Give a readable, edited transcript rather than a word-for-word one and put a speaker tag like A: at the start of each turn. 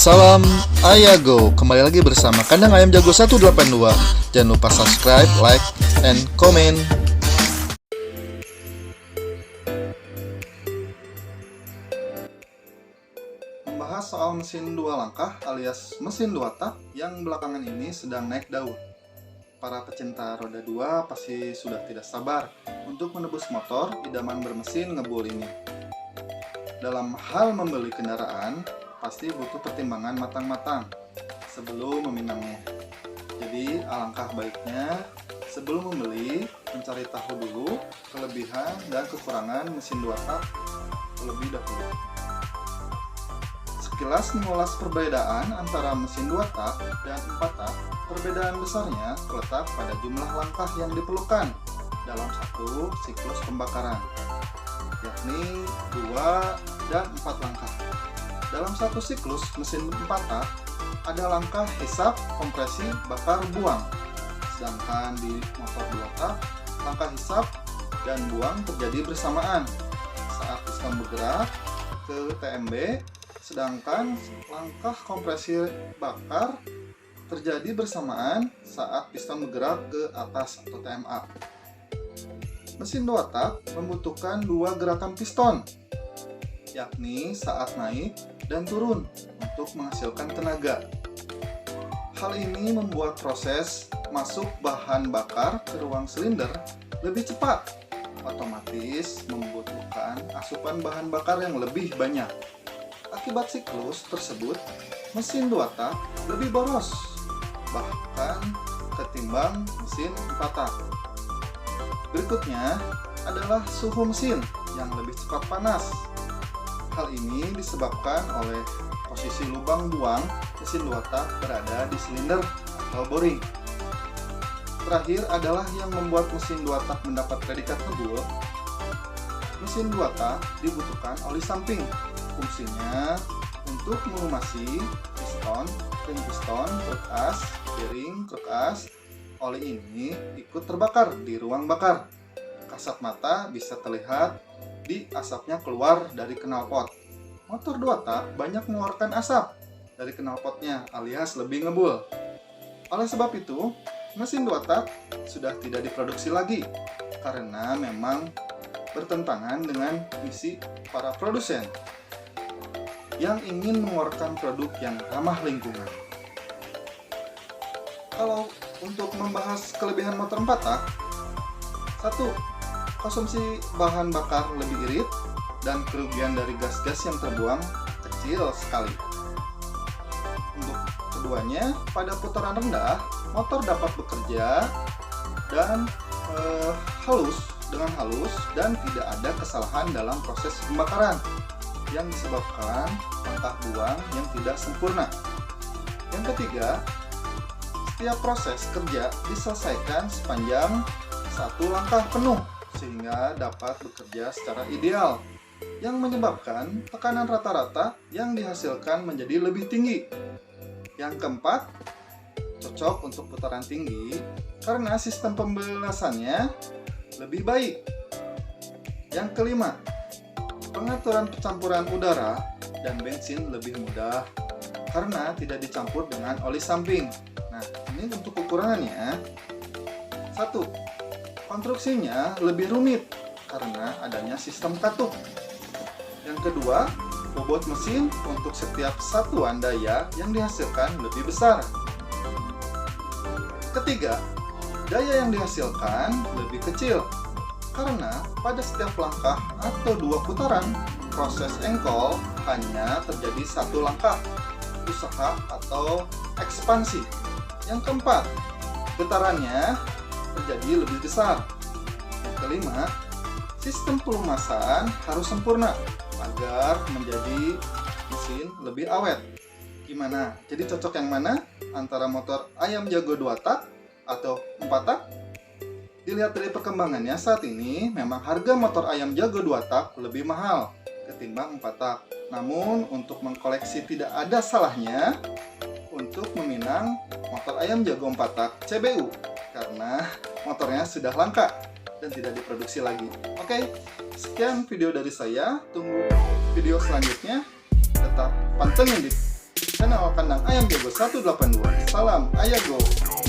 A: Salam Ayago, kembali lagi bersama Kandang Ayam Jago 182. Jangan lupa subscribe, like, and comment. Membahas soal mesin dua langkah alias mesin dua tak yang belakangan ini sedang naik daun. Para pecinta roda dua pasti sudah tidak sabar untuk menebus motor idaman bermesin ngebul ini. Dalam hal membeli kendaraan, pasti butuh pertimbangan matang-matang sebelum meminangnya. Jadi alangkah baiknya sebelum membeli mencari tahu dulu kelebihan dan kekurangan mesin dua tak terlebih dahulu. Sekilas mengulas perbedaan antara mesin dua tak dan 4 tak, perbedaan besarnya terletak pada jumlah langkah yang diperlukan dalam satu siklus pembakaran, yakni 2 dan 4 langkah. Dalam satu siklus mesin 4 tak, ada langkah hisap, kompresi, bakar, buang. Sedangkan di motor 2 tak, langkah hisap dan buang terjadi bersamaan saat piston bergerak ke TMB, sedangkan langkah kompresi bakar terjadi bersamaan saat piston bergerak ke atas atau TMA. Mesin 2 tak membutuhkan 2 gerakan piston, yakni saat naik dan turun untuk menghasilkan tenaga. Hal ini membuat proses masuk bahan bakar ke ruang silinder lebih cepat, otomatis membutuhkan asupan bahan bakar yang lebih banyak. Akibat siklus tersebut, mesin 2 tak lebih boros, bahkan ketimbang mesin 4 tak. Berikutnya adalah suhu mesin yang lebih cepat panas. Hal ini disebabkan oleh posisi lubang buang mesin 2 tak berada di silinder atau boring. Terakhir adalah yang membuat mesin 2 tak mendapat predikat ngebul. Mesin 2 tak dibutuhkan oli samping. Fungsinya untuk melumasi piston, ring piston, truk as, bearing, truk as. Oli ini ikut terbakar di ruang bakar. Kasat mata bisa terlihat di asapnya keluar dari knalpot. Motor 2 tak banyak mengeluarkan asap dari knalpotnya alias lebih ngebul. Oleh sebab itu, mesin 2 tak sudah tidak diproduksi lagi karena memang bertentangan dengan misi para produsen yang ingin mengeluarkan produk yang ramah lingkungan. Kalau untuk membahas kelebihan motor 4 tak, 1. Konsumsi bahan bakar lebih irit dan kerugian dari gas-gas yang terbuang kecil sekali. Untuk keduanya, pada putaran rendah, motor dapat bekerja dan halus dan tidak ada kesalahan dalam proses pembakaran yang disebabkan langkah buang yang tidak sempurna. Yang ketiga, setiap proses kerja diselesaikan sepanjang satu langkah penuh sehingga dapat bekerja secara ideal, yang menyebabkan tekanan rata-rata yang dihasilkan menjadi lebih tinggi. Yang keempat, cocok untuk putaran tinggi karena sistem pembelasannya lebih baik. Yang kelima, pengaturan percampuran udara dan bensin lebih mudah karena tidak dicampur dengan oli samping. Nah, ini untuk kekurangannya. 1. Konstruksinya lebih rumit karena adanya sistem katup. Yang kedua, bobot mesin untuk setiap satuan daya yang dihasilkan lebih besar. Ketiga, daya yang dihasilkan lebih kecil karena pada setiap langkah atau 2 putaran, proses engkol hanya terjadi 1 langkah usaha atau ekspansi. Yang keempat, getarannya terjadi lebih besar. Yang kelima, sistem pelumasan harus sempurna agar menjadi mesin lebih awet. Gimana? Jadi cocok yang mana? Antara motor Ayam Jago 2 tak atau 4 tak? Dilihat dari perkembangannya saat ini, memang harga motor Ayam Jago 2 tak lebih mahal ketimbang 4 tak. Namun, untuk mengkoleksi tidak ada salahnya untuk meminang motor Ayam Jago 4 tak CBU karena motornya sudah langka dan tidak diproduksi lagi. Oke, sekian video dari saya. Tunggu video selanjutnya. Tetap pantengin di channel Kandang Ayam Jago 182. Salam Ayago!